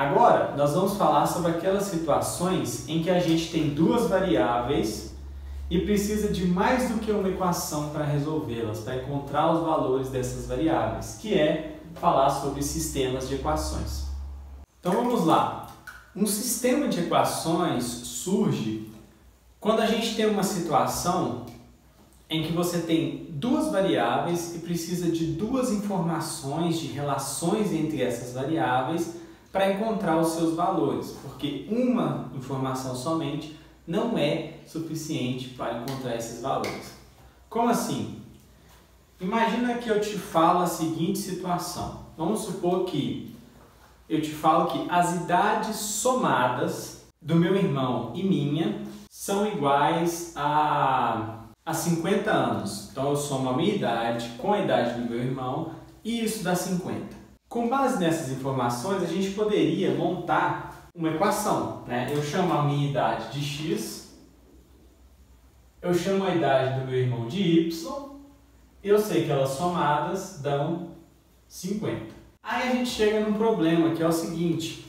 Agora, nós vamos falar sobre aquelas situações em que a gente tem duas variáveis e precisa de mais do que uma equação para resolvê-las, para encontrar os valores dessas variáveis, que é falar sobre sistemas de equações. Então vamos lá. Um sistema de equações surge quando a gente tem uma situação em que você tem duas variáveis e precisa de duas informações de relações entre essas variáveis para encontrar os seus valores, porque uma informação somente não é suficiente para encontrar esses valores. Como assim? Imagina que eu te falo a seguinte situação. Vamos supor que eu te falo que as idades somadas do meu irmão e minha são iguais a 50 anos. Então eu somo a minha idade com a idade do meu irmão e isso dá 50. Com base nessas informações, a gente poderia montar uma equação, né? Eu chamo a minha idade de x, eu chamo a idade do meu irmão de y, e eu sei que elas somadas dão 50. Aí a gente chega num problema que é o seguinte: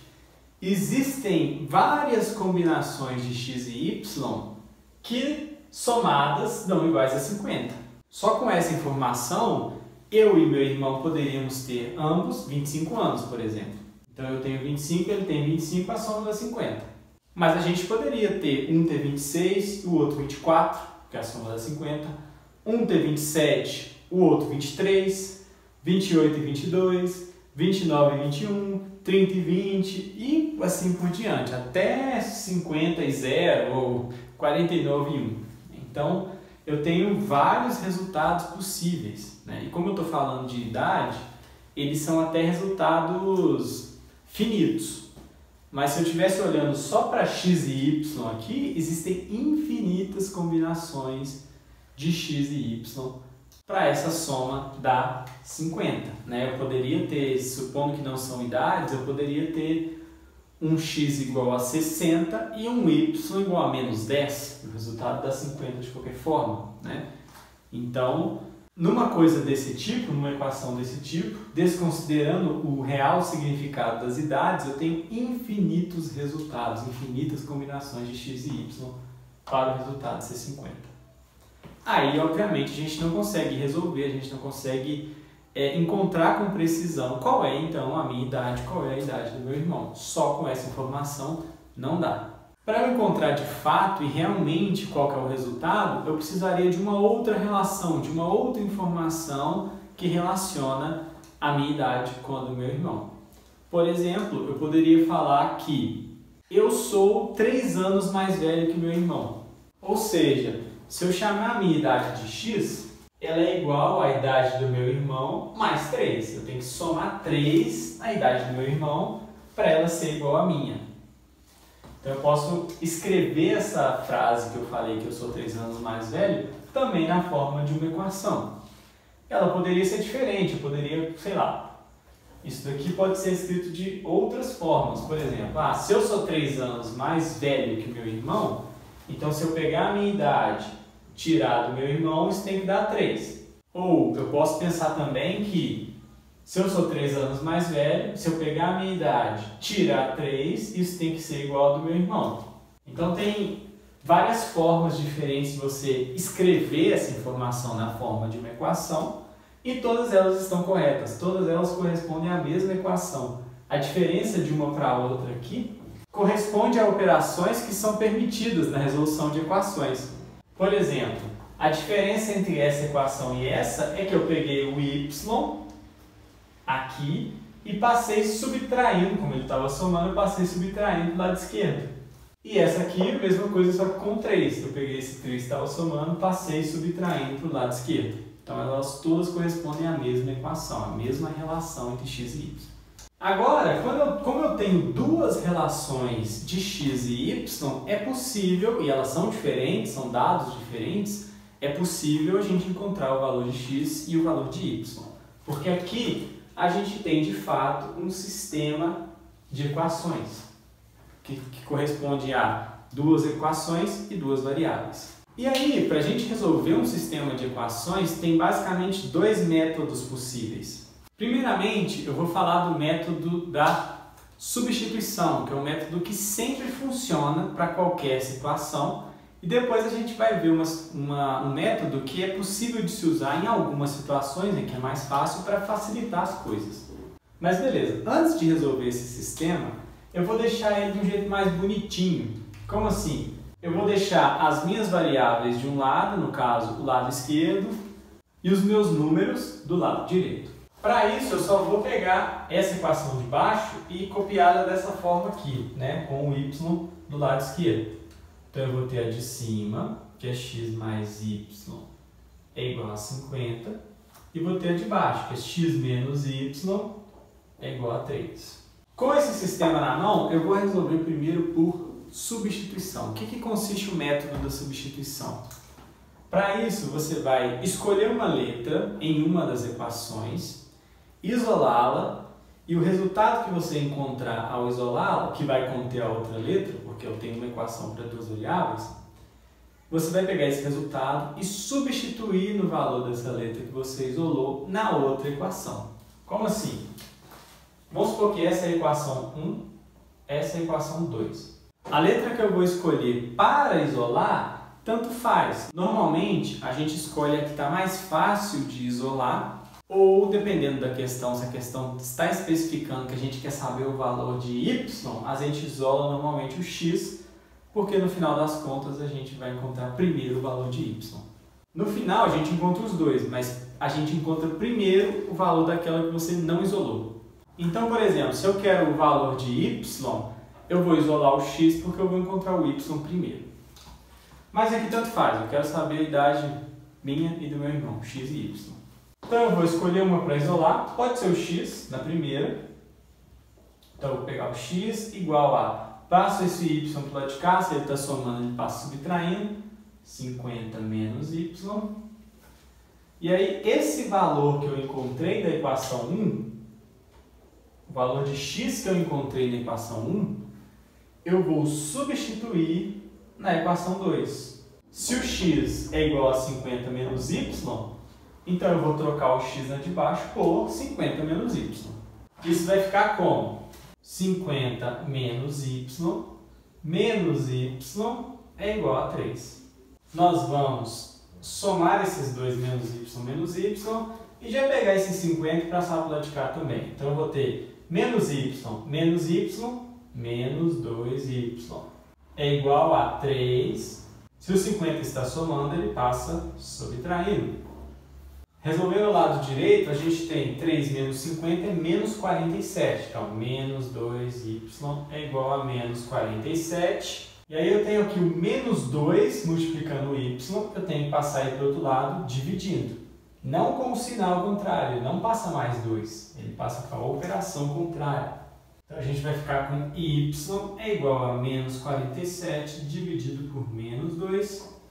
existem várias combinações de x e y que somadas dão iguais a 50. Só com essa informação, eu e meu irmão poderíamos ter ambos 25 anos, por exemplo. Então eu tenho 25, ele tem 25, a soma dá 50. Mas a gente poderia ter um ter 26, o outro 24, que é a soma dá 50. Um ter 27, o outro 23, 28 e 22, 29 e 21, 30 e 20 e assim por diante, até 50 e 0 ou 49 e 1. Então, eu tenho vários resultados possíveis, né? E como eu estou falando de idade, eles são até resultados finitos. Mas se eu estivesse olhando só para x e y aqui, existem infinitas combinações de x e y para essa soma dar 50. Né? Eu poderia ter, supondo que não são idades, eu poderia ter um x igual a 60 e um y igual a menos 10. O resultado dá 50 de qualquer forma. Né? Então, numa coisa desse tipo, numa equação desse tipo, desconsiderando o real significado das idades, eu tenho infinitos resultados, infinitas combinações de x e y para o resultado ser 50. Aí, obviamente, a gente não consegue resolver, a gente não consegue encontrar com precisão qual é, então, a minha idade, qual é a idade do meu irmão. Só com essa informação não dá. Para eu encontrar de fato e realmente qual que é o resultado, eu precisaria de uma outra relação, de uma outra informação que relaciona a minha idade com a do meu irmão. Por exemplo, eu poderia falar que eu sou 3 anos mais velho que meu irmão. Ou seja, se eu chamar a minha idade de x, ela é igual à idade do meu irmão mais 3. Eu tenho que somar 3 na idade do meu irmão para ela ser igual à minha. Então eu posso escrever essa frase que eu falei que eu sou 3 anos mais velho também na forma de uma equação. Ela poderia ser diferente, eu poderia, sei lá, isso daqui pode ser escrito de outras formas. Por exemplo, se eu sou 3 anos mais velho que meu irmão, então se eu pegar a minha idade, tirar do meu irmão, isso tem que dar 3. Ou eu posso pensar também que se eu sou 3 anos mais velho, se eu pegar a minha idade, tirar 3, isso tem que ser igual ao do meu irmão. Então tem várias formas diferentes de você escrever essa informação na forma de uma equação e todas elas estão corretas, todas elas correspondem à mesma equação. A diferença de uma para a outra aqui corresponde a operações que são permitidas na resolução de equações. Por exemplo, a diferença entre essa equação e essa é que eu peguei o y aqui e passei subtraindo, como ele estava somando, eu passei subtraindo do lado esquerdo. E essa aqui, a mesma coisa, só que com 3. Eu peguei esse 3 que estava somando, passei subtraindo para o lado esquerdo. Então elas todas correspondem à mesma equação, à mesma relação entre x e y. Agora, como eu tenho duas relações de x e y, é possível, e elas são diferentes, são dados diferentes, é possível a gente encontrar o valor de x e o valor de y. Porque aqui a gente tem, de fato, um sistema de equações, que corresponde a duas equações e duas variáveis. E aí, para a gente resolver um sistema de equações, tem basicamente dois métodos possíveis. Primeiramente, eu vou falar do método da substituição, que é um método que sempre funciona para qualquer situação. E depois a gente vai ver um método que é possível de se usar em algumas situações em que é mais fácil para facilitar as coisas. Mas beleza, antes de resolver esse sistema, eu vou deixar ele de um jeito mais bonitinho. Como assim? Eu vou deixar as minhas variáveis de um lado, no caso o lado esquerdo, e os meus números do lado direito. Para isso eu só vou pegar essa equação de baixo e copiá-la dessa forma aqui, né, com o y do lado esquerdo. Então eu vou ter a de cima, que é x mais y é igual a 50, e vou ter a de baixo, que é x menos y é igual a 3. Com esse sistema na mão, eu vou resolver primeiro por substituição. O que consiste o método da substituição? Para isso, você vai escolher uma letra em uma das equações, isolá-la, e o resultado que você encontrar ao isolá-la, que vai conter a outra letra, porque eu tenho uma equação para duas variáveis, você vai pegar esse resultado e substituir no valor dessa letra que você isolou na outra equação. Como assim? Vamos supor que essa é a equação 1, essa é a equação 2. A letra que eu vou escolher para isolar, tanto faz. Normalmente, a gente escolhe a que está mais fácil de isolar, ou dependendo da questão, se a questão está especificando que a gente quer saber o valor de y, a gente isola normalmente o x, porque no final das contas a gente vai encontrar primeiro o valor de y. No final a gente encontra os dois, mas a gente encontra primeiro o valor daquela que você não isolou. Então, por exemplo, se eu quero o valor de y, eu vou isolar o x porque eu vou encontrar o y primeiro. Mas aqui tanto faz, eu quero saber a idade minha e do meu irmão, x e y. Então eu vou escolher uma para isolar, pode ser o x na primeira. Então eu vou pegar o x igual a, passo esse y para o lado de cá, se ele está somando ele passa subtraindo, 50 menos y. E aí esse valor que eu encontrei da equação 1, o valor de x que eu encontrei na equação 1, eu vou substituir na equação 2. Se o x é igual a 50 menos y, então eu vou trocar o x na de baixo por 50 menos y. Isso vai ficar como? 50 menos y é igual a 3. Nós vamos somar esses dois menos y e já pegar esse 50 para passar para o lado de cá também. Então eu vou ter menos y menos 2y é igual a 3. Se o 50 está somando, ele passa subtraindo. Resolvendo o lado direito, a gente tem 3 menos 50 é menos 47. Então, menos 2y é igual a menos 47. E aí eu tenho aqui o menos 2 multiplicando o y, eu tenho que passar ele para o outro lado dividindo. Não com o sinal contrário, ele não passa mais 2, ele passa para a operação contrária. Então a gente vai ficar com y é igual a menos 47 dividido por menos 2.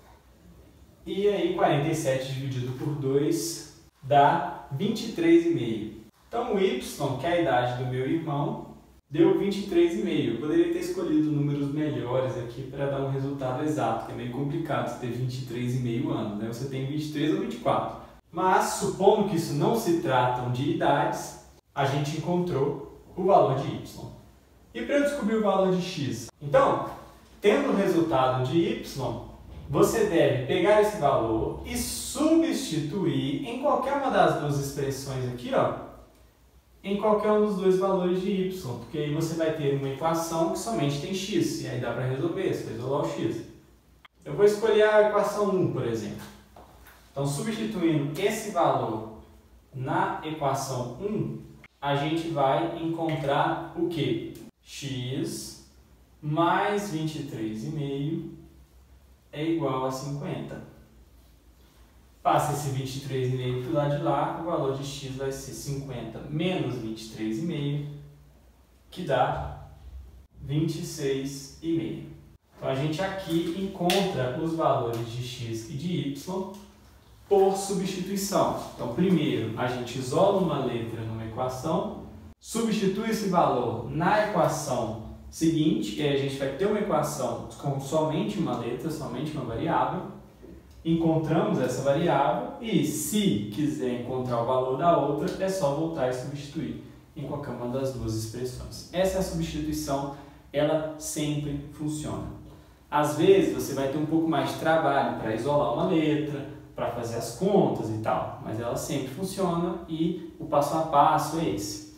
E aí 47 dividido por 2 dá 23,5. Então o y, que é a idade do meu irmão, deu 23,5. Eu poderia ter escolhido números melhores aqui para dar um resultado exato, que é meio complicado você ter 23,5 anos, né? Você tem 23 ou 24. Mas, supondo que isso não se tratam de idades, a gente encontrou o valor de y. E para eu descobrir o valor de x? Então, tendo o resultado de y, você deve pegar esse valor e substituir em qualquer uma das duas expressões aqui, ó, em qualquer um dos dois valores de y, porque aí você vai ter uma equação que somente tem x, e aí dá para resolver, você vai isolar o x. Eu vou escolher a equação 1, por exemplo. Então, substituindo esse valor na equação 1, a gente vai encontrar o quê? X mais 23,5 é igual a 50. Passa esse 23,5 para o lado de lá, o valor de x vai ser 50 menos 23,5, que dá 26,5. Então a gente aqui encontra os valores de x e de y por substituição. Então primeiro a gente isola uma letra numa equação, substitui esse valor na equação seguinte, e aí a gente vai ter uma equação com somente uma letra, somente uma variável. Encontramos essa variável e, se quiser encontrar o valor da outra, é só voltar e substituir. em qualquer uma das duas expressões. Essa é a substituição, ela sempre funciona. Às vezes você vai ter um pouco mais de trabalho para isolar uma letra, para fazer as contas e tal, mas ela sempre funciona e o passo a passo é esse.